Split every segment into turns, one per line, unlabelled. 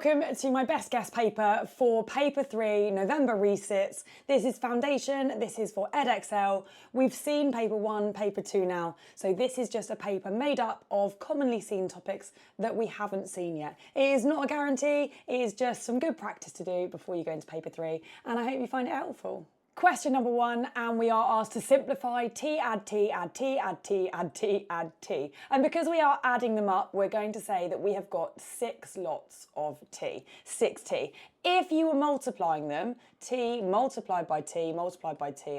Welcome to my best guess paper for paper 3, November resits. This is Foundation, this is for Edexcel. We've seen paper 1, paper 2 now, so this is just a paper made up of commonly seen topics that we haven't seen yet. It is not a guarantee, it is just some good practice to do before you go into paper 3, and I hope you find it helpful. Question number 1, and we are asked to simplify t, add t, add t, add t, add t, add t. And because we are adding them up, we're going to say that we have got 6 lots of t, 6t. If you were multiplying them, t multiplied by t,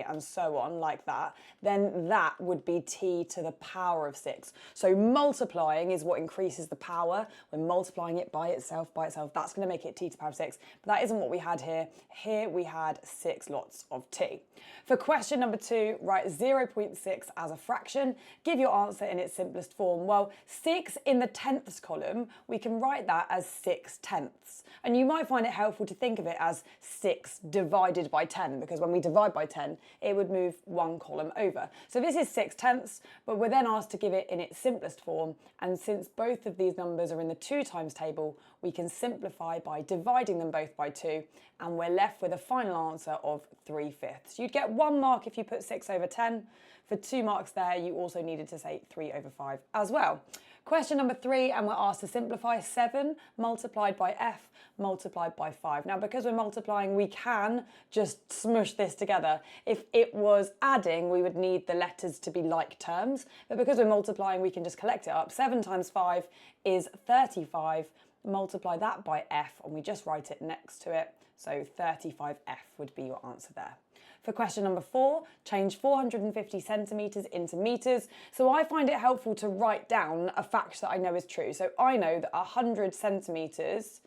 and so on, like that, then that would be t to the power of 6. So multiplying is what increases the power. We're multiplying it by itself. That's going to make it t to the power of 6. But that isn't what we had here. Here we had 6 lots of t. For question number 2, write 0.6 as a fraction. Give your answer in its simplest form. Well, 6 in the tenths column, we can write that as 6 tenths. And you might find it helpful to think of it as 6 divided by 10, because when we divide by 10, it would move 1 column over. So this is 6 tenths, but we're then asked to give it in its simplest form. And since both of these numbers are in the 2 times table, we can simplify by dividing them both by 2, and we're left with a final answer of 3/5. You'd get 1 mark if you put 6 over 10. For 2 marks there, you also needed to say 3 over 5 as well. Question number 3, and we're asked to simplify 7 multiplied by f multiplied by 5. Now, because we're multiplying, we can just smush this together. If it was adding, we would need the letters to be like terms, but because we're multiplying, we can just collect it up. 7 times 5 is 35. Multiply that by f, and we just write it next to it. So 35f would be your answer there. For question number 4, change 450 centimetres into metres. So I find it helpful to write down a fact that I know is true. So I know that 100 centimetres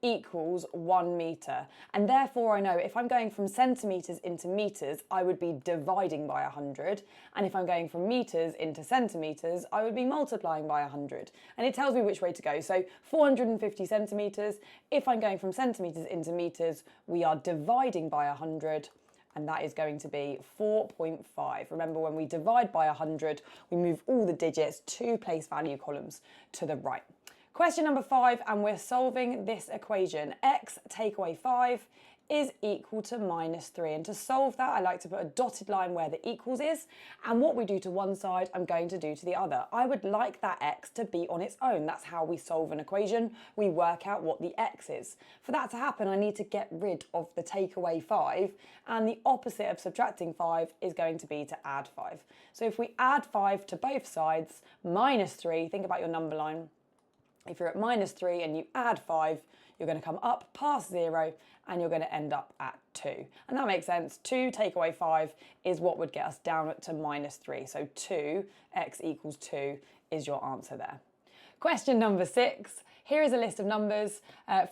equals 1 metre. And therefore I know if I'm going from centimetres into metres, I would be dividing by 100. And if I'm going from metres into centimetres, I would be multiplying by 100. And it tells me which way to go. So 450 centimetres, if I'm going from centimetres into metres, we are dividing by 100. And that is going to be 4.5. Remember, when we divide by 100, we move all the digits, 2 place value columns to the right. Question number 5, and we're solving this equation. X take away 5 is equal to -3. And to solve that, I like to put a dotted line where the equals is. And what we do to one side, I'm going to do to the other. I would like that x to be on its own. That's how we solve an equation. We work out what the x is. For that to happen, I need to get rid of the take away 5. And the opposite of subtracting 5 is going to be to add 5. So if we add 5 to both sides, -3, think about your number line. If you're at -3 and you add 5, you're going to come up past 0 and you're going to end up at 2. And that makes sense. 2 take away 5 is what would get us down to -3. So 2, x equals 2 is your answer there. Question number 6. Here is a list of numbers.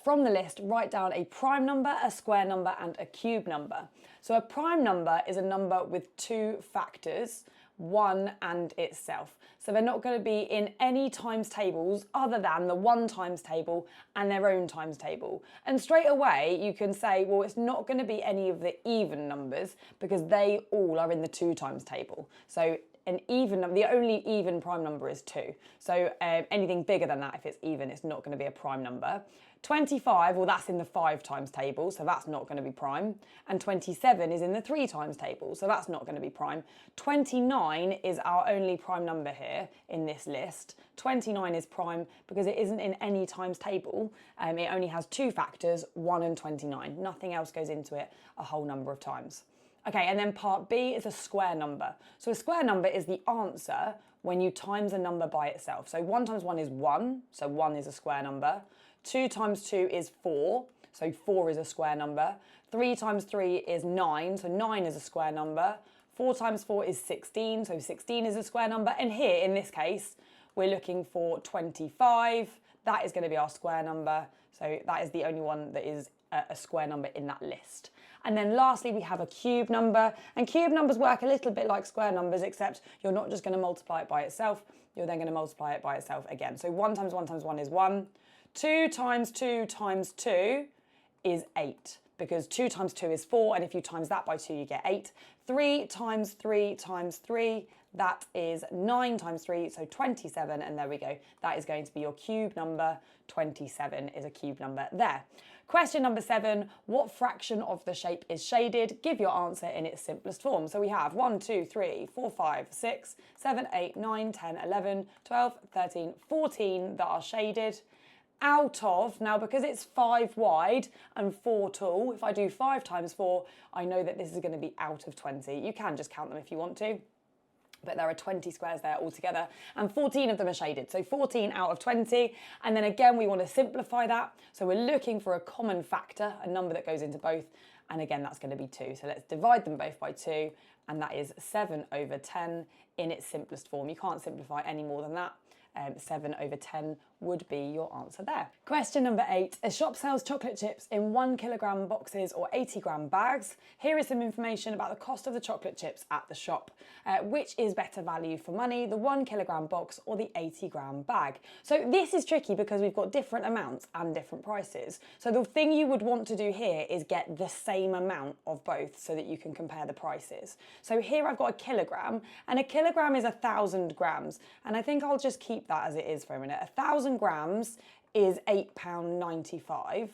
From the list, write down a prime number, a square number, and a cube number. So a prime number is a number with 2 factors, 1 and itself. So they're not going to be in any times tables other than the 1 times table and their own times table. And straight away you can say, well, it's not going to be any of the even numbers because they all are in the 2 times table. So an even number, the only even prime number is 2. So anything bigger than that, if it's even, it's not going to be a prime number. 25, well, that's in the 5 times table, so that's not going to be prime. And 27 is in the 3 times table, so that's not going to be prime. 29 is our only prime number here in this list. 29 is prime because it isn't in any times table. It only has 2 factors, 1 and 29. Nothing else goes into it a whole number of times. Okay, and then part B is a square number. So a square number is the answer when you times a number by itself. So 1 times 1 is 1, so 1 is a square number. 2 times 2 is 4, so 4 is a square number. 3 times 3 is 9, so 9 is a square number. 4 times 4 is 16, so 16 is a square number. And here, in this case, we're looking for 25. That is going to be our square number. So that is the only one that is a square number in that list. And then lastly, we have a cube number. And cube numbers work a little bit like square numbers, except you're not just going to multiply it by itself. You're then going to multiply it by itself again. So 1 times 1 times 1 is 1. 2 times 2 times 2 is 8. because 2 times 2 is 4, and if you times that by 2, you get 8. 3 times 3 times 3, that is 9 times 3, so 27, and there we go. That is going to be your cube number. 27 is a cube number there. Question number 7, what fraction of the shape is shaded? Give your answer in its simplest form. So we have 1, 2, 3, 4, 5, 6, 7, 8, 9, 10, 11, 12, 13, 14 that are shaded. Out of, now because it's 5 wide and 4 tall, if I do 5 times 4, I know that this is going to be out of 20. You can just count them if you want to, but there are 20 squares there altogether, and 14 of them are shaded. So 14 out of 20, and then again, we want to simplify that. So we're looking for a common factor, a number that goes into both, and again, that's going to be 2. So let's divide them both by 2, and that is 7 over 10 in its simplest form. You can't simplify any more than that. 7 over 10 would be your answer there. Question number 8. A shop sells chocolate chips in 1 kilogram boxes or 80-gram bags. Here is some information about the cost of the chocolate chips at the shop. Which is better value for money, the 1 kilogram box or the 80-gram bag? So this is tricky because we've got different amounts and different prices. So the thing you would want to do here is get the same amount of both so that you can compare the prices. So here I've got a kilogram, and a kilogram is 1,000 grams. And I think I'll just keep that as it is for a minute. 1,000 grams is £8.95.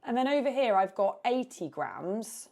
And then over here, I've got 80 grams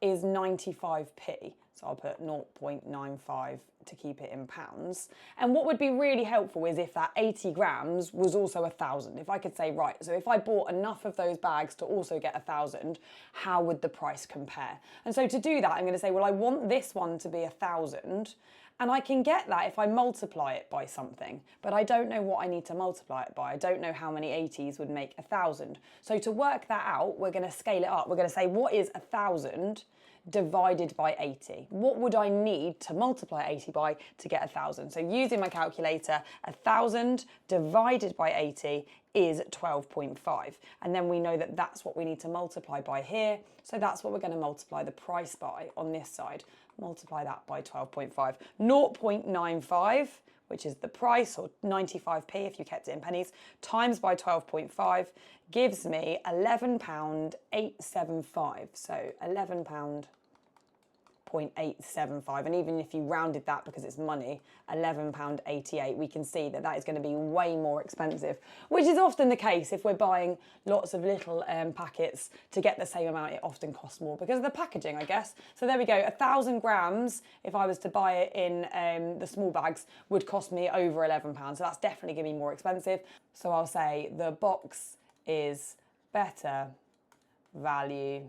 is 95p. So I'll put 0.95 to keep it in pounds. And what would be really helpful is if that 80 grams was also 1,000. If I could say, right, so if I bought enough of those bags to also get 1,000, how would the price compare? And so to do that, I'm going to say, well, I want this one to be 1,000. And I can get that if I multiply it by something, but I don't know what I need to multiply it by. I don't know how many 80s would make 1,000. So to work that out, we're going to scale it up. We're going to say, what is 1,000 divided by 80? What would I need to multiply 80 by to get 1,000? So using my calculator, 1,000 divided by 80 is 12.5. And then we know that that's what we need to multiply by here. So that's what we're going to multiply the price by on this side. Multiply that by 12.5. 0.95, which is the price, or 95p if you kept it in pennies, times by 12.5 gives me £11.875. So £11.875. And even if you rounded that because it's money, £11.88, we can see that that is going to be way more expensive, which is often the case if we're buying lots of little packets. To get the same amount, it often costs more because of the packaging, I guess. So there we go. 1,000 grams, if I was to buy it in the small bags, would cost me over £11. So that's definitely going to be more expensive. So I'll say the box is better value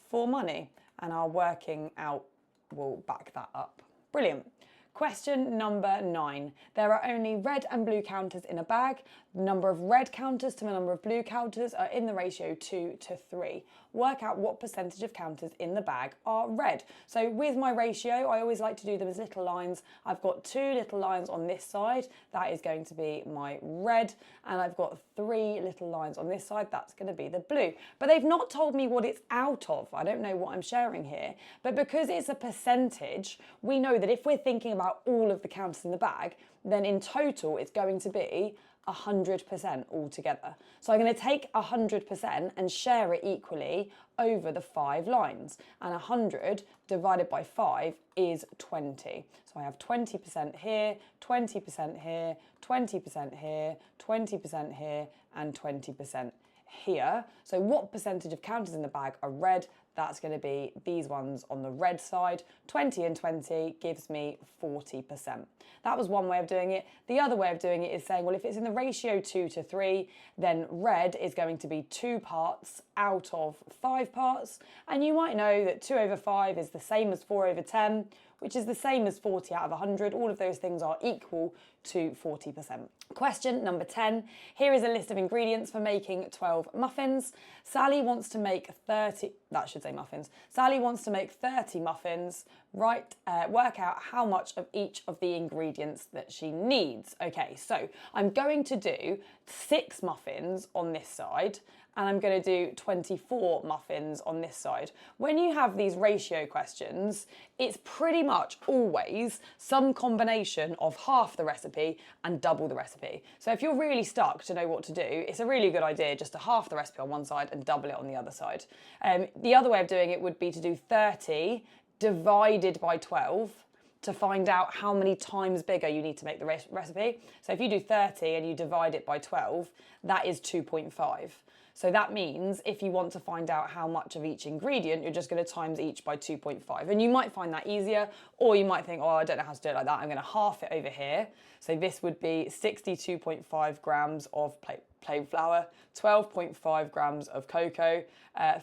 for money, and our working out will back that up. Brilliant. Question number 9. There are only red and blue counters in a bag. The number of red counters to the number of blue counters are in the ratio 2 to 3. Work out what percentage of counters in the bag are red. So with my ratio, I always like to do them as little lines. I've got 2 little lines on this side. That is going to be my red. And I've got 3 little lines on this side. That's going to be the blue. But they've not told me what it's out of. I don't know what I'm sharing here. But because it's a percentage, we know that if we're thinking about all of the counters in the bag, then in total it's going to be 100% altogether. So I'm going to take 100% and share it equally over the 5 lines. And 100 divided by 5 is 20. So I have 20% here, 20% here, 20% here, 20% here, and 20% here. So what percentage of counters in the bag are red? That's going to be these ones on the red side. 20 and 20 gives me 40%. That was one way of doing it. The other way of doing it is saying, well, if it's in the ratio 2 to 3, then red is going to be 2 parts out of 5 parts. And you might know that 2 over 5 is the same as 4 over 10, which is the same as 40 out of 100. All of those things are equal to 40%. Question number 10. Here is a list of ingredients for making 12 muffins. Sally wants to make 30, that should say muffins. Sally wants to make 30 muffins. Work out how much of each of the ingredients that she needs. Okay, so I'm going to do 6 muffins on this side and I'm going to do 24 muffins on this side. When you have these ratio questions, it's pretty much always some combination of half the recipe and double the recipe. So if you're really stuck to know what to do, it's a really good idea just to half the recipe on one side and double it on the other side. The other way of doing it would be to do 30 divided by 12 to find out how many times bigger you need to make the recipe. So if you do 30 and you divide it by 12, that is 2.5. So that means if you want to find out how much of each ingredient, you're just going to times each by 2.5. And you might find that easier, or you might think, oh, I don't know how to do it like that. I'm going to half it over here. So this would be 62.5 grams of plain flour, 12.5 grams of cocoa,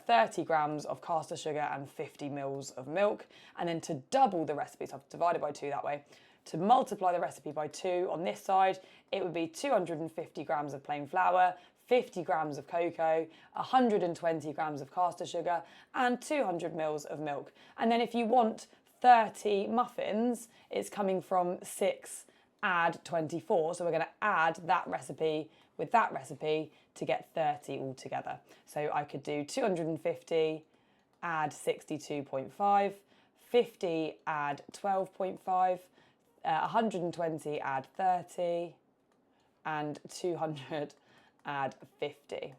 30 grams of caster sugar and 50 mils of milk. And then to double the recipe, so I've divided by 2 that way, to multiply the recipe by 2 on this side, it would be 250 grams of plain flour, 50 grams of cocoa, 120 grams of caster sugar, and 200 mils of milk. And then if you want 30 muffins, it's coming from 6 add 24. So we're going to add that recipe with that recipe to get 30 altogether. So I could do 250 add 62.5, 50 add 12.5, 120 add 30, and 200 add 50.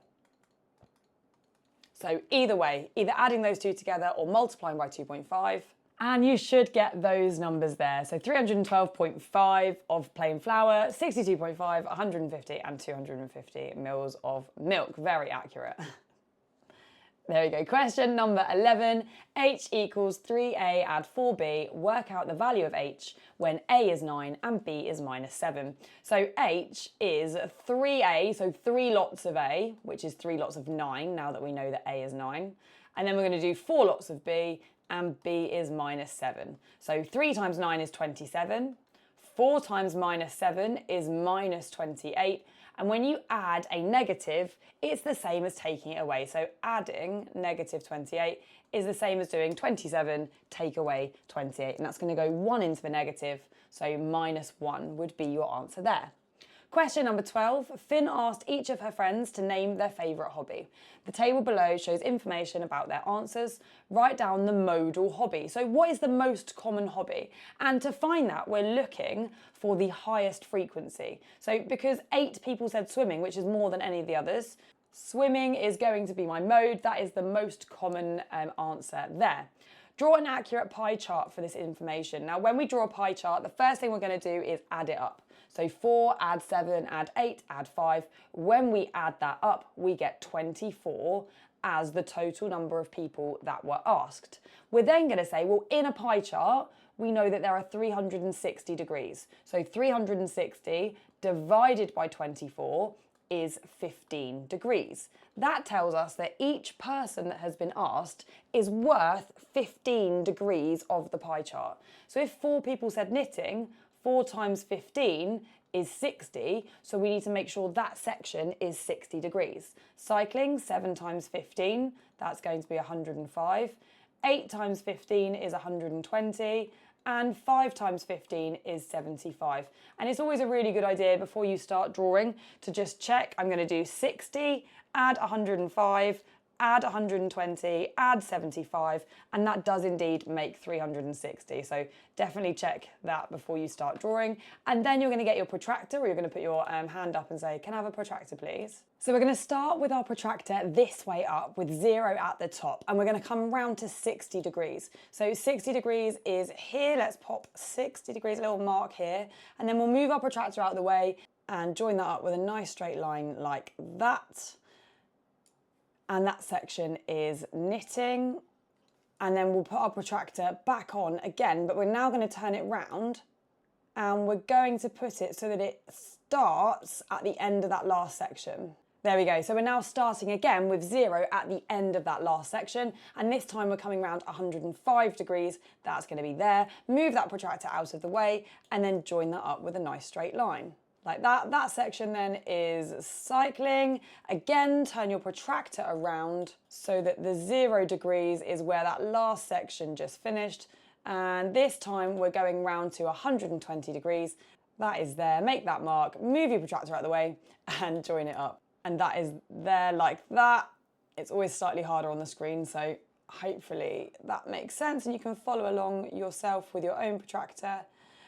So either way, either adding those two together or multiplying by 2.5, and you should get those numbers there. So 312.5 of plain flour, 62.5, 150 and 250 mils of milk. Very accurate. There you go. Question number 11. H equals 3a add 4b. Work out the value of h when a is 9 and b is -7. So h is 3a, so 3 lots of a, which is 3 lots of 9, now that we know that a is 9. And then we're going to do 4 lots of b, and b is -7. So 3 times 9 is 27. 4 times -7 is -28. And when you add a negative, it's the same as taking it away. So adding -28 is the same as doing 27, take away 28. And that's going to go 1 into the negative. So -1 would be your answer there. Question number 12. Finn asked each of her friends to name their favourite hobby. The table below shows information about their answers. Write down the modal hobby. So what is the most common hobby? And to find that, we're looking for the highest frequency. So because 8 people said swimming, which is more than any of the others, swimming is going to be my mode. That is the most common answer there. Draw an accurate pie chart for this information. Now, when we draw a pie chart, the first thing we're going to do is add it up. So 4, add 7, add 8, add 5. When we add that up, we get 24 as the total number of people that were asked. We're then going to say, well, in a pie chart, we know that there are 360 degrees. So 360 divided by 24 is 15 degrees. That tells us that each person that has been asked is worth 15 degrees of the pie chart. So if 4 people said knitting, 4 times 15 is 60, so we need to make sure that section is 60 degrees. Cycling, 7 times 15, that's going to be 105. 8 times 15 is 120, and 5 times 15 is 75. And it's always a really good idea before you start drawing to just check. I'm going to do 60, add 105, add 120, add 75, and that does indeed make 360. So definitely check that before you start drawing. And then you're going to get your protractor, or you're going to put your hand up and say, can I have a protractor, please? So we're going to start with our protractor this way up with 0 at the top, and we're going to come round to 60 degrees. So 60 degrees is here. Let's pop 60 degrees, a little mark here, and then we'll move our protractor out of the way and join that up with a nice straight line like that. And that section is knitting. And then we'll put our protractor back on again, but we're now going to turn it round and we're going to put it so that it starts at the end of that last section. There we go. So we're now starting again with 0 at the end of that last section. And this time we're coming around 105 degrees. That's going to be there. Move that protractor out of the way and then join that up with a nice straight line. Like that. That section then is cycling. Again, turn your protractor around so that the 0 degrees is where that last section just finished. And this time we're going round to 120 degrees. That is there. Make that mark, move your protractor out of the way and join it up. and that is there like that. It's always slightly harder on the screen, so hopefully that makes sense and you can follow along yourself with your own protractor.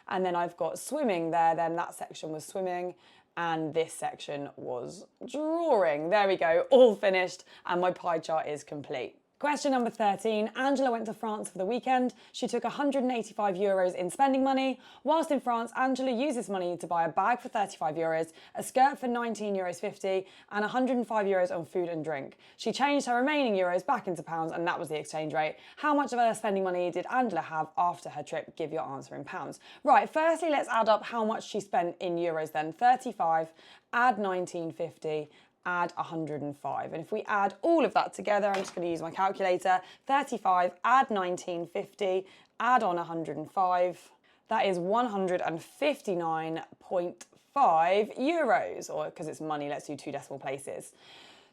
And then I've got swimming there, then that section was swimming, and this section was drawing. There we go, all finished, and my pie chart is complete. Question number 13. Angela went to France for the weekend. She took €185 in spending money. Whilst in France, Angela used this money to buy a bag for €35, a skirt for €19.50, and €105 on food and drink. She changed her remaining euros back into pounds, and that was the exchange rate. How much of her spending money did Angela have after her trip? Give your answer in pounds. Right, firstly, let's add up how much she spent in euros then. 35, add 19.50, add 105. And if we add all of that together, I'm just going to use my calculator. 35, add 19.50, add on 105. That is 159.5 euros, or because it's money, let's do 2 decimal places.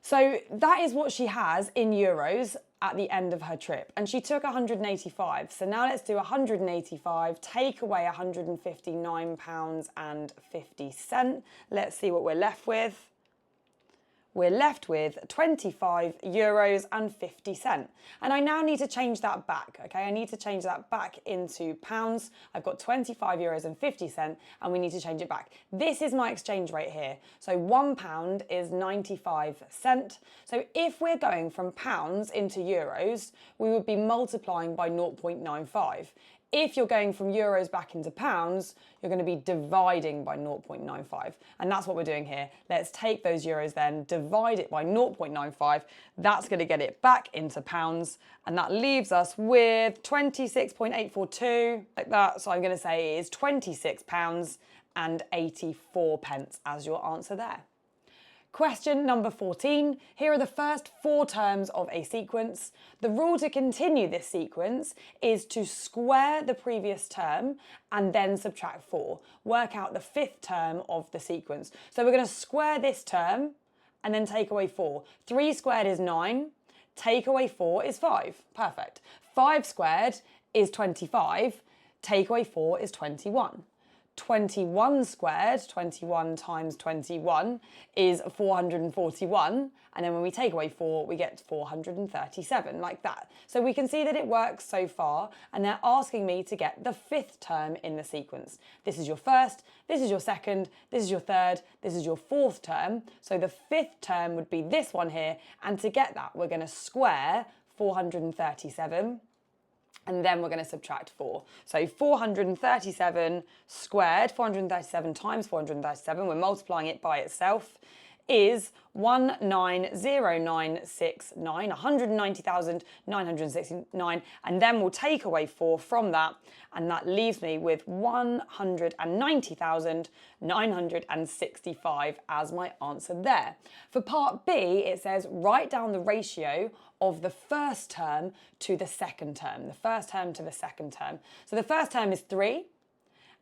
So that is what she has in euros at the end of her trip. And she took 185. So now let's do 185, take away £159.50. Let's see what we're left with. We're left with €25.50. And I now need to change that back, okay? I need to change that back into pounds. I've got €25.50 and we need to change it back. This is my exchange rate here. So £1 is 95 cents. So if we're going from pounds into euros, we would be multiplying by 0.95. If you're going from euros back into pounds, you're going to be dividing by 0.95. And that's what we're doing here. Let's take those euros then, divide it by 0.95. That's going to get it back into pounds. And that leaves us with 26.842, like that. So I'm going to say is £26.84 as your answer there. Question number 14. Here are the first 4 terms of a sequence. The rule to continue this sequence is to square the previous term and then subtract 4. Work out the 5th term of the sequence. So we're going to square this term and then take away 4. 3 squared is 9. Take away 4 is 5. Perfect. 5 squared is 25. Take away 4 is 21. 21 squared, 21 times 21 is 441. And then when we take away 4, we get 437, like that. So we can see that it works so far, and they're asking me to get the 5th term in the sequence. This is your first, this is your second, this is your third, this is your 4th term. So the 5th term would be this one here. And to get that, we're going to square 437. And then we're going to subtract 4. So 437 squared, 437 times 437, we're multiplying it by itself, is 190,969, 190,969. And then we'll take away 4 from that, and that leaves me with 190,965 as my answer there. For part B, it says write down the ratio of the first term to the second term. The first term to the second term. So the first term is 3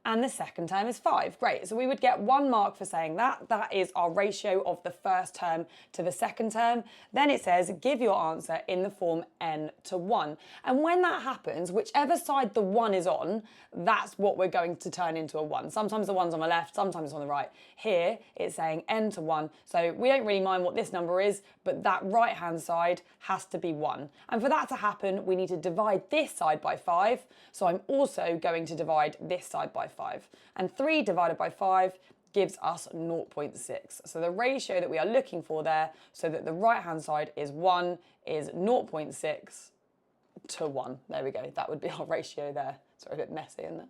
and the second term is 5. Great, so we would get 1 mark for saying that. That is our ratio of the first term to the second term. Then it says give your answer in the form n to 1. And when that happens, whichever side the 1 is on, that's what we're going to turn into a 1. Sometimes the 1's on the left, sometimes it's on the right. Here, it's saying n to 1. So we don't really mind what this number is, but that right-hand side has to be 1. And for that to happen, we need to divide this side by 5. So I'm also going to divide this side by 5. And 3 divided by 5 gives us 0.6. So the ratio that we are looking for there, so that the right-hand side is 1, is 0.6 to 1. There we go. That would be our ratio there. Sorry, a bit messy, isn't it?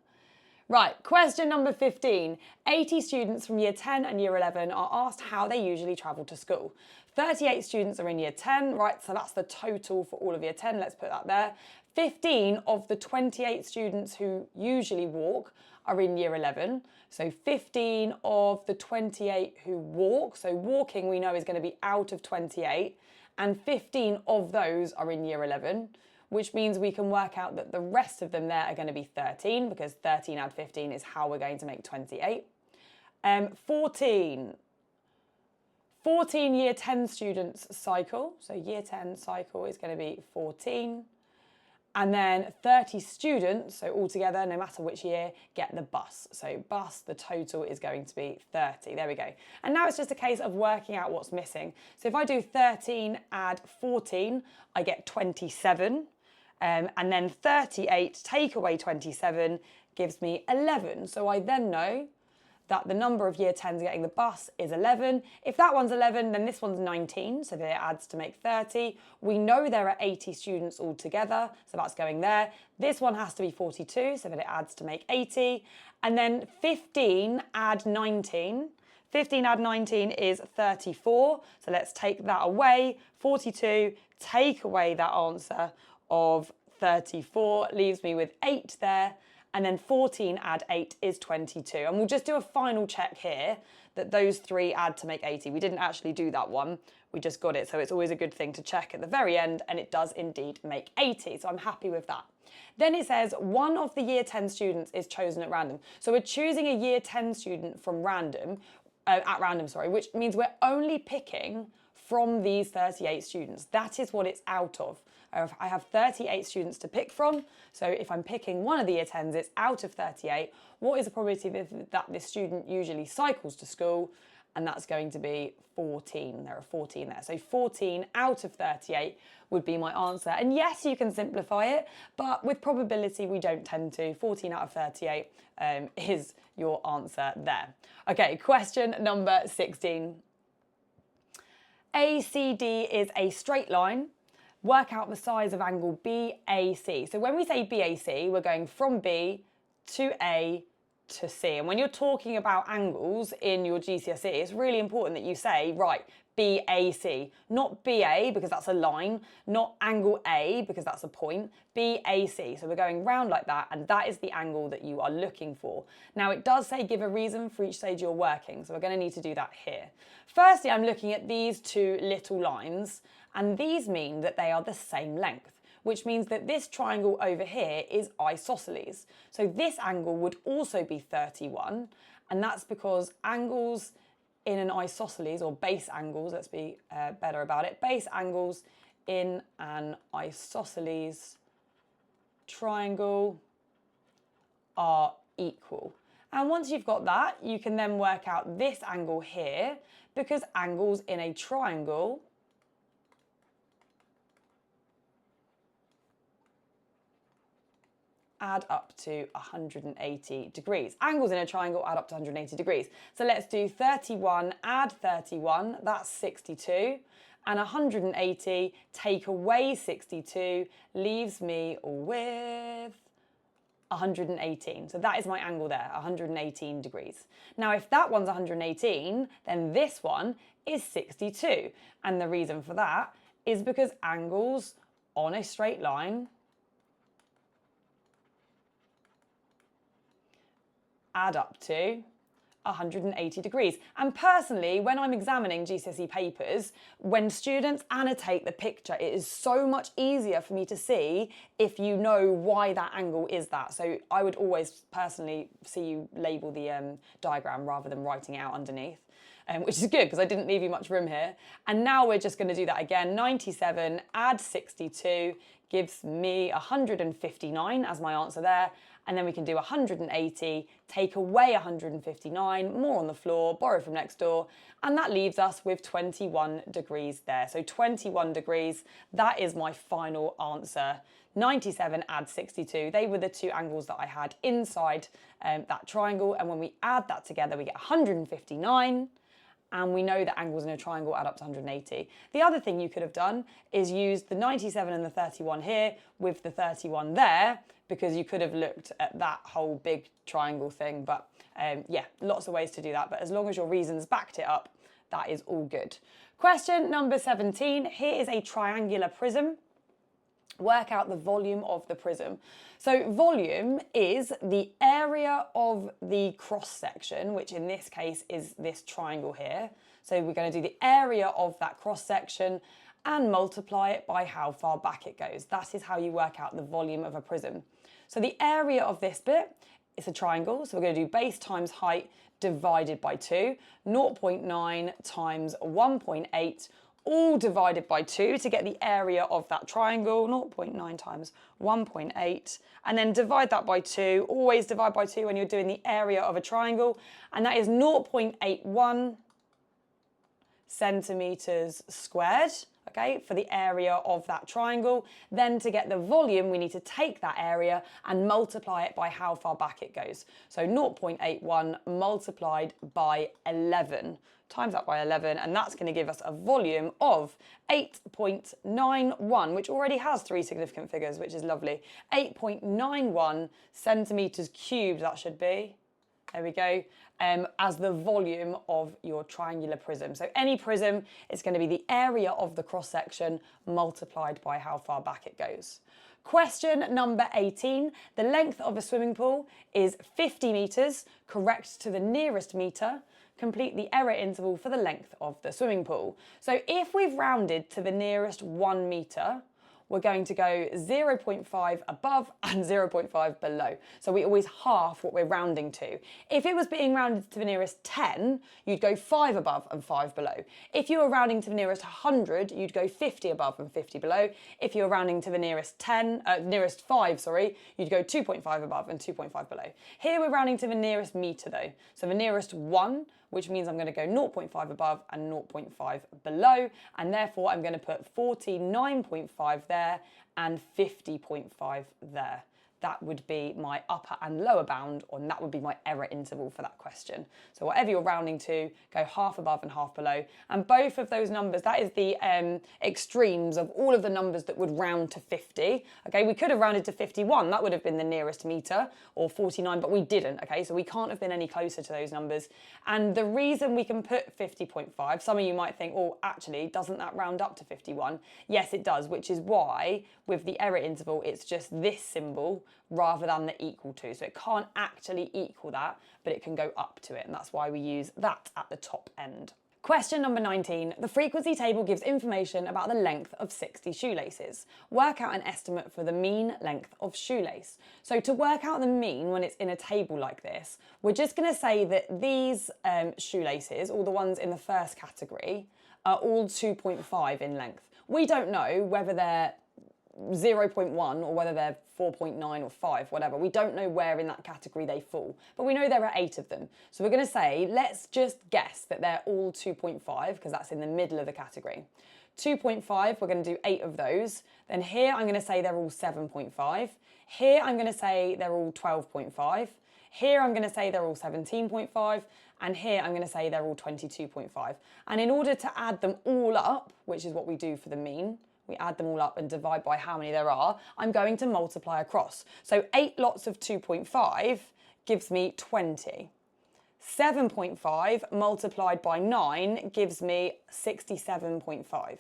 Right, question number 15. 80 students from year 10 and year 11 are asked how they usually travel to school. 38 students are in year 10, right? So that's the total for all of year 10. Let's put that there. 15 of the 28 students who usually walk are in year 11. So 15 of the 28 who walk. So walking we know is going to be out of 28. And 15 of those are in year 11. Which means we can work out that the rest of them there are going to be 13, because 13 add 15 is how we're going to make 28. 14 year 10 students cycle. So year 10 cycle is going to be 14. And then 30 students, so altogether, no matter which year, get the bus. So bus, the total is going to be 30. There we go. And now it's just a case of working out what's missing. So if I do 13 add 14, I get 27. And then 38 take away 27 gives me 11. So I then know that the number of year 10s getting the bus is 11. If that one's 11, then this one's 19, so that it adds to make 30. We know there are 80 students altogether, so that's going there. This one has to be 42, so that it adds to make 80. And then 15 add 19. 15 add 19 is 34, so let's take that away. 42, take away that answer of 34, leaves me with 8 there. And then 14 add 8 is 22. And we'll just do a final check here that those three add to make 80. We didn't actually do that one, we just got it. So it's always a good thing to check at the very end, and it does indeed make 80. So I'm happy with that. Then it says one of the year 10 students is chosen at random. So we're choosing a year 10 student from at random, which means we're only picking from these 38 students. That is what it's out of. I have 38 students to pick from, so if I'm picking one of the year 10s, it's out of 38. What is the probability that this student usually cycles to school? And that's going to be 14. There are 14 there. So 14 out of 38 would be my answer. And yes, you can simplify it, but with probability, we don't tend to. 14 out of 38 is your answer there. Okay, question number 16. ACD is a straight line. Work out the size of angle BAC. So when we say BAC, we're going from B to A to C. And when you're talking about angles in your GCSE, it's really important that you say, right, BAC, not BA because that's a line, not angle A because that's a point, BAC. So we're going round like that, and that is the angle that you are looking for. Now it does say give a reason for each stage you're working, so we're going to need to do that here. Firstly, I'm looking at these two little lines, and these mean that they are the same length, which means that this triangle over here is isosceles. So this angle would also be 31, and that's because angles in an isosceles, or base angles, let's be better about it, base angles in an isosceles triangle are equal. And once you've got that, you can then work out this angle here, because angles in a triangle add up to 180 degrees. Angles in a triangle add up to 180 degrees. So let's do 31 add 31, that's 62. And 180 take away 62 leaves me with 118. So that is my angle there, 118 degrees. Now, if that one's 118, then this one is 62. And the reason for that is because angles on a straight line add up to 180 degrees. And personally, when I'm examining GCSE papers, when students annotate the picture, it is so much easier for me to see if you know why that angle is that. So I would always personally see you label the diagram rather than writing it out underneath. Which is good because I didn't leave you much room here. And now we're just going to do that again. 97 add 62 gives me 159 as my answer there. And then we can do 180, take away 159, more on the floor, borrow from next door, and that leaves us with 21 degrees there. So 21 degrees, that is my final answer. 97 add 62, they were the two angles that I had inside that triangle, and when we add that together, we get 159. And we know that angles in a triangle add up to 180. The other thing you could have done is used the 97 and the 31 here with the 31 there, because you could have looked at that whole big triangle thing. But yeah, lots of ways to do that. But as long as your reasons backed it up, that is all good. Question number 17. Here is a triangular prism. Work out the volume of the prism. So volume is the area of the cross section, which in this case is this triangle here. So we're going to do the area of that cross section and multiply it by how far back it goes. That is how you work out the volume of a prism. So the area of this bit is a triangle. So we're going to do base times height divided by 2, 0.9 times 1.8, all divided by 2 to get the area of that triangle, 0.9 times 1.8, and then divide that by 2. Always divide by 2 when you're doing the area of a triangle, and that is 0.81 centimeters squared, okay, for the area of that triangle. Then to get the volume, we need to take that area and multiply it by how far back it goes. So 0.81 multiplied by 11, times that by 11, and that's going to give us a volume of 8.91, which already has 3 significant figures, which is lovely. 8.91 centimeters cubed, that should be. There we go, as the volume of your triangular prism. So any prism is going to be the area of the cross-section multiplied by how far back it goes. Question number 18. The length of a swimming pool is 50 metres, correct to the nearest metre. Complete the error interval for the length of the swimming pool. So if we've rounded to the nearest 1 metre, we're going to go 0.5 above and 0.5 below. So we always half what we're rounding to. If it was being rounded to the nearest 10, you'd go 5 above and 5 below. If you were rounding to the nearest 100, you'd go 50 above and 50 below. If you were rounding to the nearest 5, you'd go 2.5 above and 2.5 below. Here we're rounding to the nearest metre though. So the nearest 1, which means I'm going to go 0.5 above and 0.5 below, and therefore I'm going to put 49.5 there and 50.5 there. That would be my upper and lower bound, and that would be my error interval for that question. So whatever you're rounding to, go half above and half below. And both of those numbers, that is the extremes of all of the numbers that would round to 50. Okay, we could have rounded to 51, that would have been the nearest metre, or 49, but we didn't, okay? So we can't have been any closer to those numbers. And the reason we can put 50.5, some of you might think, oh, actually, doesn't that round up to 51? Yes, it does, which is why with the error interval, it's just this symbol rather than the equal to. So it can't actually equal that, but it can go up to it. And that's why we use that at the top end. Question number 19. The frequency table gives information about the length of 60 shoelaces. Work out an estimate for the mean length of shoelace. So to work out the mean when it's in a table like this, we're just going to say that these shoelaces, all the ones in the first category, are all 2.5 in length. We don't know whether they're 0.1 or whether they're 4.9 or 5, whatever. We don't know where in that category they fall, but we know there are 8 of them. So we're going to say, let's just guess that they're all 2.5 because that's in the middle of the category. 2.5, we're going to do 8 of those. Then here I'm going to say they're all 7.5. Here I'm going to say they're all 12.5. Here I'm going to say they're all 17.5. And here I'm going to say they're all 22.5. And in order to add them all up, which is what we do for the mean, we add them all up and divide by how many there are, I'm going to multiply across. So 8 lots of 2.5 gives me 20. 7.5 multiplied by 9 gives me 67.5.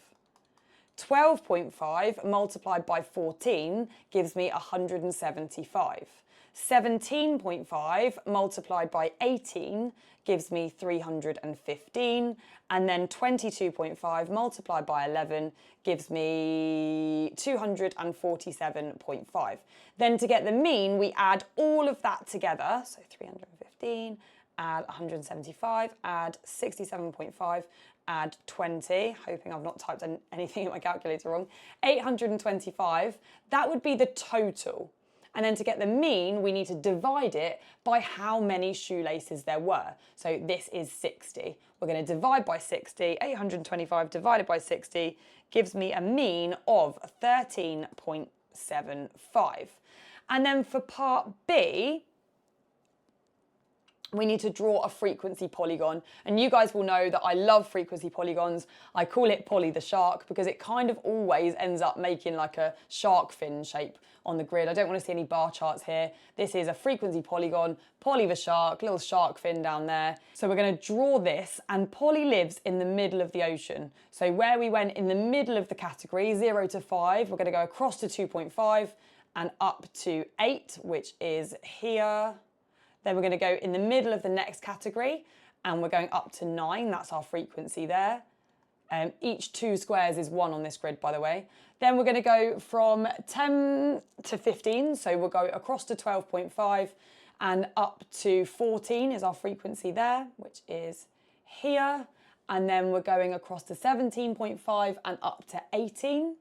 12.5 multiplied by 14 gives me 175. 17.5 multiplied by 18 gives me 315, and then 22.5 multiplied by 11 gives me 247.5. Then to get the mean, we add all of that together, so 315, add 175, add 67.5, add 20, hoping I've not typed anything in my calculator wrong, 825, that would be the total. And then to get the mean, we need to divide it by how many shoelaces there were. So this is 60. We're going to divide by 60. 825 divided by 60 gives me a mean of 13.75. And then for part B, we need to draw a frequency polygon. And you guys will know that I love frequency polygons. I call it Polly the shark because it kind of always ends up making like a shark fin shape on the grid. I don't want to see any bar charts here. This is a frequency polygon, Polly the shark, little shark fin down there. So we're going to draw this, and Polly lives in the middle of the ocean. So where we went in the middle of the category, 0 to 5, we're going to go across to 2.5 and up to 8, which is here. Then we're going to go in the middle of the next category and we're going up to 9. That's our frequency there. Each 2 squares is 1 on this grid, by the way. Then we're going to go from 10 to 15. So we'll go across to 12.5 and up to 14 is our frequency there, which is here. and then we're going across to 17.5 and up to 18.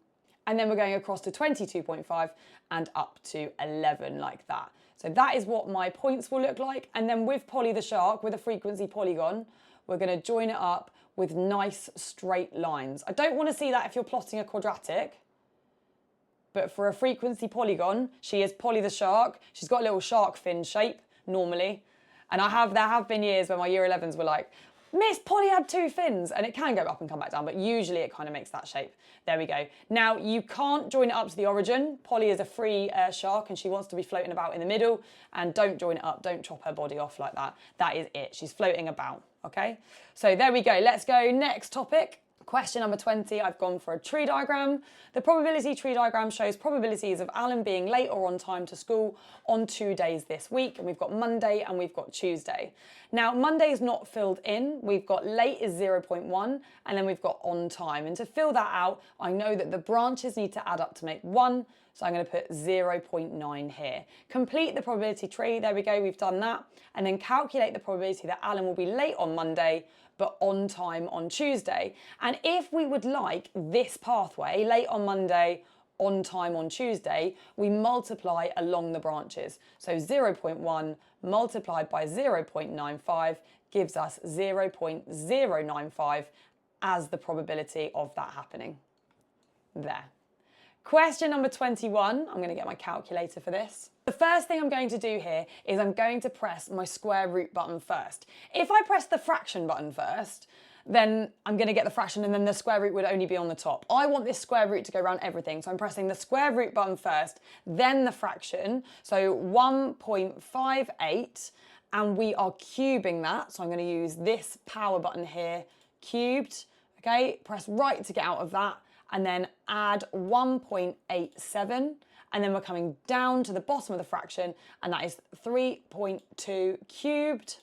And then we're going across to 22.5 and up to 11 like that. So that is what my points will look like. And then with Polly the shark, with a frequency polygon, we're going to join it up with nice straight lines. I don't want to see that if you're plotting a quadratic, but for a frequency polygon, she is Polly the shark. She's got a little shark fin shape normally. And there have been years where my year 11s were like, Miss, Polly had 2 fins, and it can go up and come back down, but usually it kind of makes that shape. There we go. Now, you can't join it up to the origin. Polly is a free shark, and she wants to be floating about in the middle, and don't join it up. Don't chop her body off like that. That is it. She's floating about, okay? So there we go. Let's go next topic. Question number 20, I've gone for a tree diagram. The probability tree diagram shows probabilities of Alan being late or on time to school on 2 days this week. And we've got Monday and we've got Tuesday. Now, Monday is not filled in. We've got late is 0.1 and then we've got on time. And to fill that out, I know that the branches need to add up to make 1. So I'm going to put 0.9 here. Complete the probability tree. There we go. We've done that. And then calculate the probability that Alan will be late on Monday but on time on Tuesday. And if we would like this pathway, late on Monday, on time on Tuesday, we multiply along the branches. So 0.1 multiplied by 0.95 gives us 0.095 as the probability of that happening. There. Question number 21, I'm going to get my calculator for this. The first thing I'm going to do here is I'm going to press my square root button first. If I press the fraction button first, then I'm going to get the fraction and then the square root would only be on the top. I want this square root to go around everything, so I'm pressing the square root button first, then the fraction, so 1.58, and we are cubing that, so I'm going to use this power button here, cubed, okay, press right to get out of that, and then add 1.87, and then we're coming down to the bottom of the fraction, and that is 3.2 cubed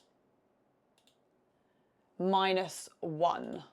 minus 1.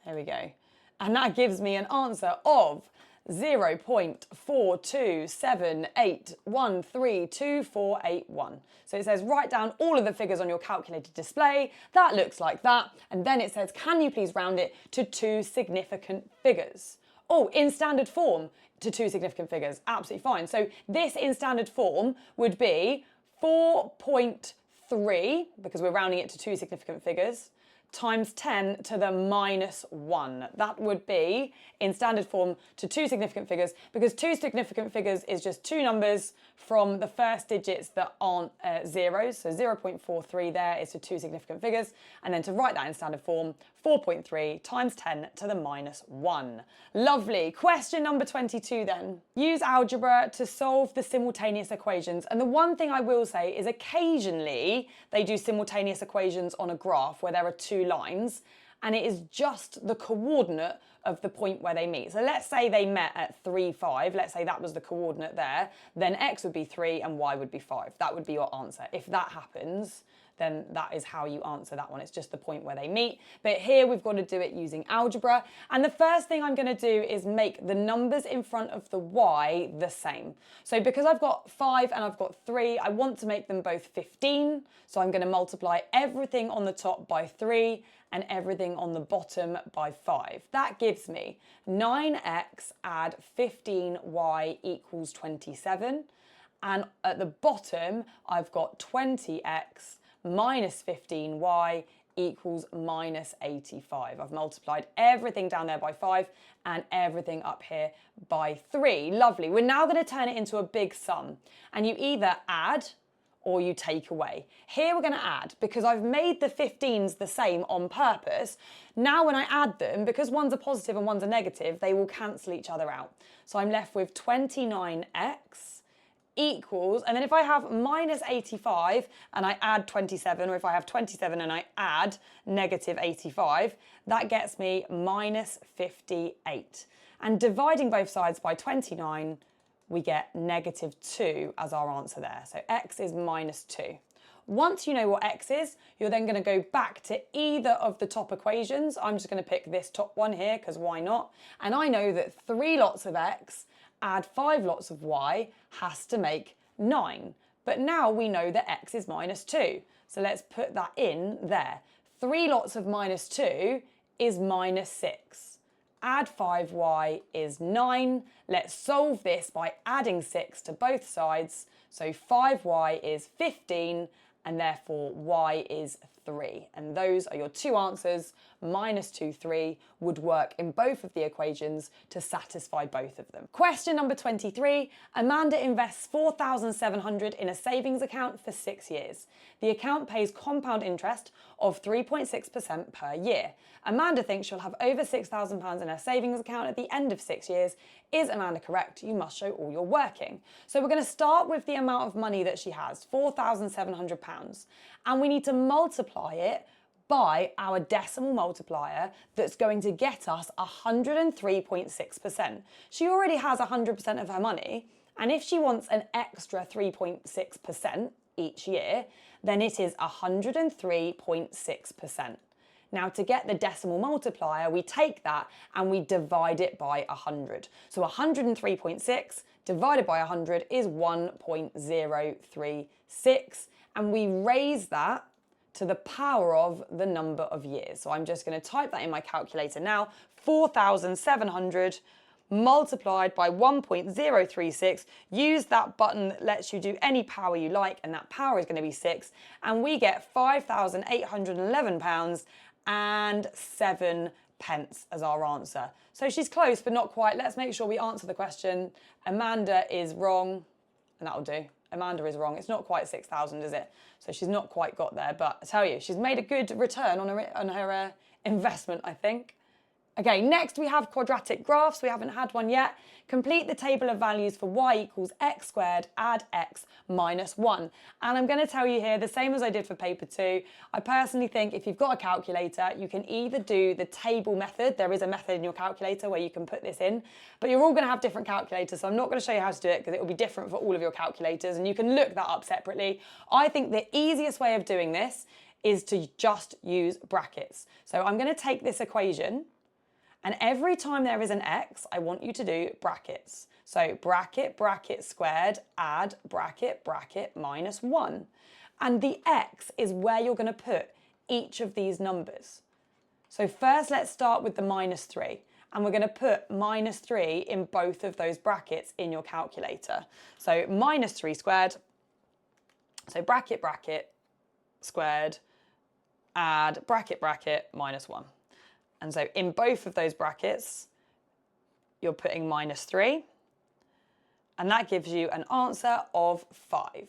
There we go. And that gives me an answer of 0.427813248. So it says write down all of the figures on your calculated display. That looks like that. And then it says, can you please round it to 2 significant figures? Oh, in standard form to 2 significant figures. Absolutely fine. So this in standard form would be 4.3, because we're rounding it to 2 significant figures, times 10 to the minus 1. That would be, in standard form, to 2 significant figures, because 2 significant figures is just 2 numbers from the first digits that aren't zeros. So 0.43 there is to 2 significant figures. And then to write that in standard form, 4.3 times 10 to the minus 1. Lovely. Question number 22 then. Use algebra to solve the simultaneous equations. And the one thing I will say is occasionally they do simultaneous equations on a graph where there are 2 lines, and it is just the coordinate of the point where they meet. So let's say they met at 3, 5. Let's say that was the coordinate there. Then x would be 3 and y would be 5. That would be your answer. If that happens, then that is how you answer that one. It's just the point where they meet. But here we've got to do it using algebra. And the first thing I'm going to do is make the numbers in front of the y the same. So because I've got 5 and I've got 3, I want to make them both 15. So I'm going to multiply everything on the top by 3 and everything on the bottom by 5. That gives me 9x add 15y equals 27. And at the bottom, I've got 20x minus 15y equals minus 85. I've multiplied everything down there by 5 and everything up here by 3. Lovely. We're now going to turn it into a big sum. And you either add or you take away. Here we're going to add, because I've made the 15s the same on purpose. Now when I add them, because one's a positive and one's a negative, they will cancel each other out. So I'm left with 29x equals, and then if I have minus 85 and I add 27, or if I have 27 and I add negative 85, that gets me minus 58. And dividing both sides by 29, we get negative 2 as our answer there. So x is minus 2. Once you know what x is, you're then going to go back to either of the top equations. I'm just going to pick this top one here, because why not? And I know that 3 lots of x add 5 lots of y has to make 9. But now we know that x is minus 2. So let's put that in there. 3 lots of minus 2 is minus 6. Add 5y is 9. Let's solve this by adding 6 to both sides. So 5y is 15, and therefore y is 3. And those are your two answers. Minus 2, 3 would work in both of the equations to satisfy both of them. Question number 23. Amanda invests $4,700 in a savings account for 6 years. The account pays compound interest of 3.6% per year. Amanda thinks she'll have over £6,000 in her savings account at the end of 6 years. Is Amanda correct? You must show all your working. So we're going to start with the amount of money that she has, £4,700. And we need to multiply it by our decimal multiplier that's going to get us 103.6%. She already has 100% of her money, and if she wants an extra 3.6% each year, then it is 103.6%. Now, to get the decimal multiplier, we take that and we divide it by 100. So 103.6 divided by 100 is 1.036, and we raise that to the power of the number of years. So I'm just going to type that in my calculator now. 4,700 multiplied by 1.036. Use that button that lets you do any power you like, and that power is going to be 6. And we get £5,811 and 7 pence as our answer. So she's close, but not quite. Let's make sure we answer the question. Amanda is wrong, and that'll do. Amanda is wrong. It's not quite 6,000, is it? So she's not quite got there, but I tell you, she's made a good return on her investment, I think. Okay, next we have quadratic graphs. We haven't had one yet. Complete the table of values for y equals x squared, add x minus 1. And I'm going to tell you here, the same as I did for paper 2, I personally think if you've got a calculator, you can either do the table method. There is a method in your calculator where you can put this in, but you're all going to have different calculators, so I'm not going to show you how to do it because it will be different for all of your calculators, and you can look that up separately. I think the easiest way of doing this is to just use brackets. So I'm going to take this equation, and every time there is an x, I want you to do brackets. So bracket, bracket squared, add bracket, bracket minus 1. And the x is where you're going to put each of these numbers. So first let's start with the minus 3. And we're going to put minus 3 in both of those brackets in your calculator. So minus 3 squared. So bracket, bracket squared, add bracket, bracket minus 1. And so in both of those brackets, you're putting minus 3. And that gives you an answer of 5.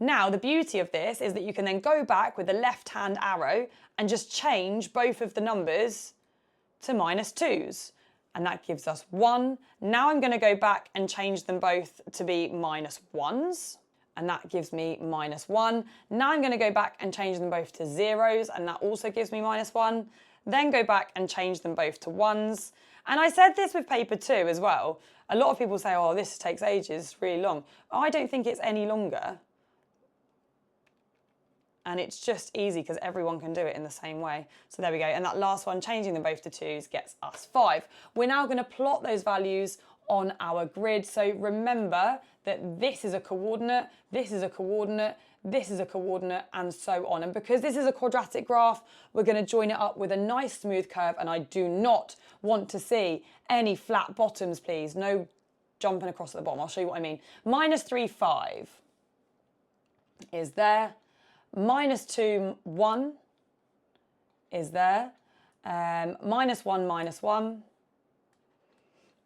Now, the beauty of this is that you can then go back with the left-hand arrow and just change both of the numbers to minus 2s. And that gives us 1. Now I'm going to go back and change them both to be minus 1s. And that gives me minus 1. Now I'm going to go back and change them both to 0s. And that also gives me minus 1. Then go back and change them both to 1s. And I said this with paper 2 as well. A lot of people say, oh, this takes ages, it's really long. I don't think it's any longer. And it's just easy because everyone can do it in the same way. So there we go. And that last one, changing them both to 2s, gets us 5. We're now going to plot those values on our grid. So remember that this is a coordinate, this is a coordinate, this is a coordinate, and so on. And because this is a quadratic graph, we're going to join it up with a nice smooth curve, and I do not want to see any flat bottoms, please. No jumping across at the bottom. I'll show you what I mean. Minus 3, 5 is there. Minus 2, 1 is there. Minus 1, minus 1.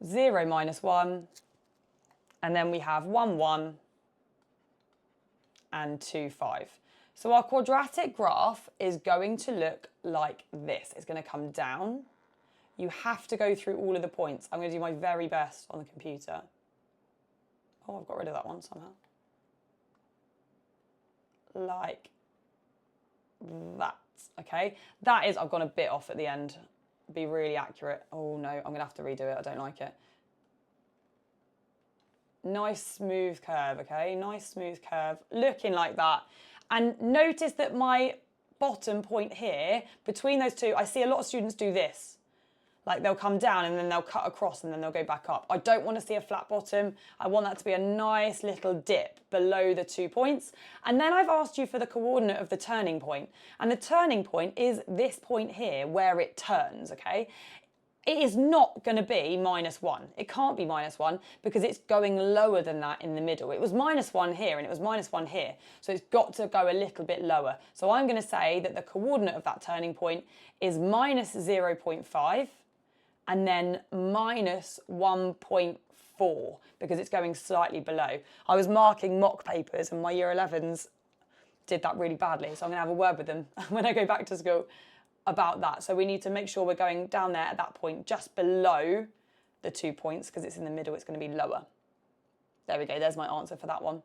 0, minus 1. And then we have 1, 1. And 2, 5. So our quadratic graph is going to look like this. It's going to come down. You have to go through all of the points. I'm going to do my very best on the computer. Oh, I've got rid of that one somehow. Like that. Okay. That is, I've gone a bit off at the end. Be really accurate. Oh no, I'm going to have to redo it. I don't like it. Nice smooth curve, okay? Nice smooth curve, looking like that. And notice that my bottom point here, between those two, I see a lot of students do this. Like they'll come down and then they'll cut across and then they'll go back up. I don't want to see a flat bottom. I want that to be a nice little dip below the 2 points. And then I've asked you for the coordinate of the turning point. And the turning point is this point here where it turns, okay? It is not going to be -1. It can't be -1 because it's going lower than that in the middle. It was -1 here and it was -1 here. So it's got to go a little bit lower. So I'm going to say that the coordinate of that turning point is -0.5 and then -1.4 because it's going slightly below. I was marking mock papers and my year 11s did that really badly. So I'm going to have a word with them when I go back to school about that. So we need to make sure we're going down there at that point just below the 2 points because it's in the middle, it's going to be lower. There we go, there's my answer for that one.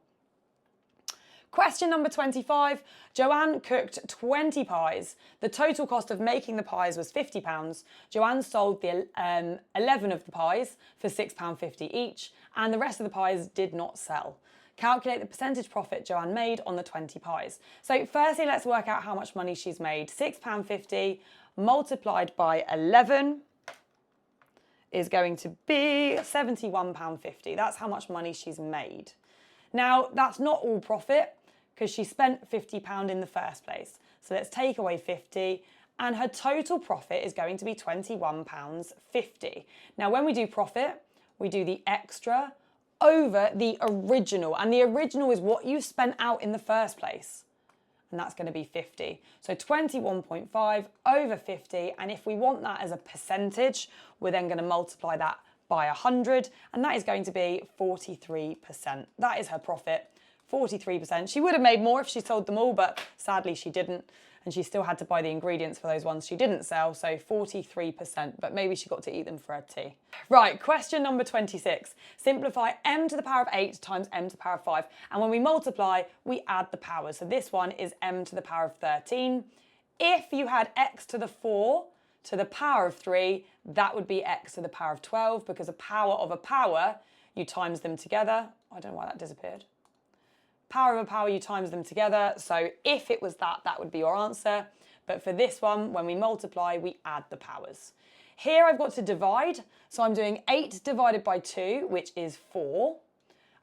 Question number 25. Joanne cooked 20 pies. The total cost of making the pies was £50. Joanne sold the 11 of the pies for £6.50 each, and the rest of the pies did not sell. Calculate the percentage profit Joanne made on the 20 pies. So firstly, let's work out how much money she's made. £6.50 multiplied by 11 is going to be £71.50. That's how much money she's made. Now, that's not all profit because she spent £50 in the first place. So let's take away 50 and her total profit is going to be £21.50. Now, when we do profit, we do the extra over the original, and the original is what you spent out in the first place, and that's going to be 50. So 21.5 over 50, and if we want that as a percentage, we're then going to multiply that by 100, and that is going to be 43%. That is her profit, 43%. She would have made more if she sold them all, but sadly she didn't, and she still had to buy the ingredients for those ones she didn't sell, so 43%, but maybe she got to eat them for her tea. Right, question number 26. Simplify m to the power of 8 times m to the power of 5, and when we multiply, we add the powers. So this one is m to the power of 13. If you had x to the 4 to the power of 3, that would be x to the power of 12, because a power of a power, you times them together. I don't know why that disappeared. Power of a power, you times them together. So if it was that, that would be your answer. But for this one, when we multiply, we add the powers. Here I've got to divide. So I'm doing 8 divided by 2, which is 4.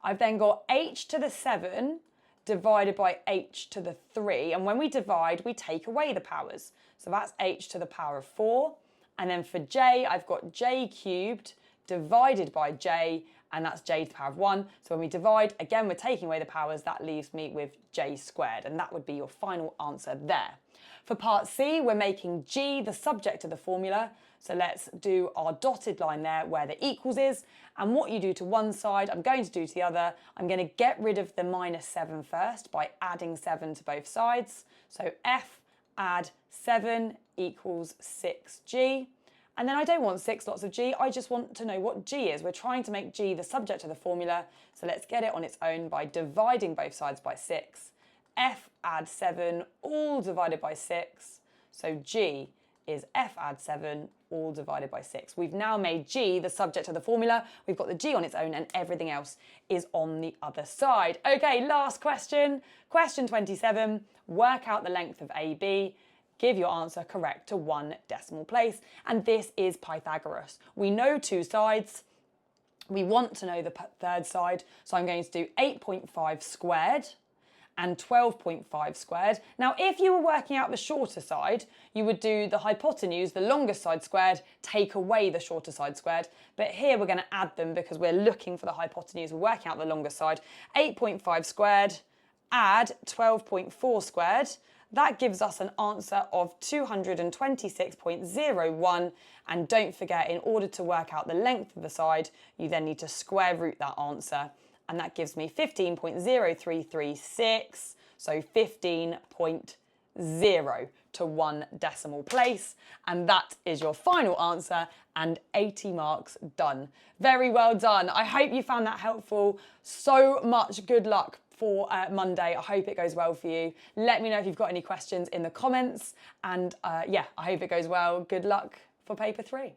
I've then got h to the 7 divided by h to the 3. And when we divide, we take away the powers. So that's h to the power of 4. And then for j, I've got j cubed divided by j, and that's j to the power of 1. So when we divide, again, we're taking away the powers. That leaves me with j squared, and that would be your final answer there. For part C, we're making g the subject of the formula. So let's do our dotted line there where the equals is. And what you do to one side, I'm going to do to the other. I'm going to get rid of the -7 first by adding 7 to both sides. So f add 7 equals 6g. And then I don't want 6 lots of g, I just want to know what g is. We're trying to make g the subject of the formula, so let's get it on its own by dividing both sides by 6. F add 7 all divided by 6, so g is f add 7 all divided by 6. We've now made g the subject of the formula, we've got the g on its own and everything else is on the other side. Okay, last question. Question 27, work out the length of AB. Give your answer correct to 1 decimal place. And this is Pythagoras. We know 2 sides. We want to know the third side. So I'm going to do 8.5 squared and 12.5 squared. Now, if you were working out the shorter side, you would do the hypotenuse, the longest side squared, take away the shorter side squared. But here we're going to add them because we're looking for the hypotenuse. We're working out the longest side. 8.5 squared, add 12.4 squared. That gives us an answer of 226.01. And don't forget, in order to work out the length of the side, you then need to square root that answer. And that gives me 15.0336, so 15.0 to 1 decimal place. And that is your final answer, and 80 marks done. Very well done. I hope you found that helpful. So much good luck for Monday. I hope it goes well for you. Let me know if you've got any questions in the comments. And yeah, I hope it goes well. Good luck for paper 3.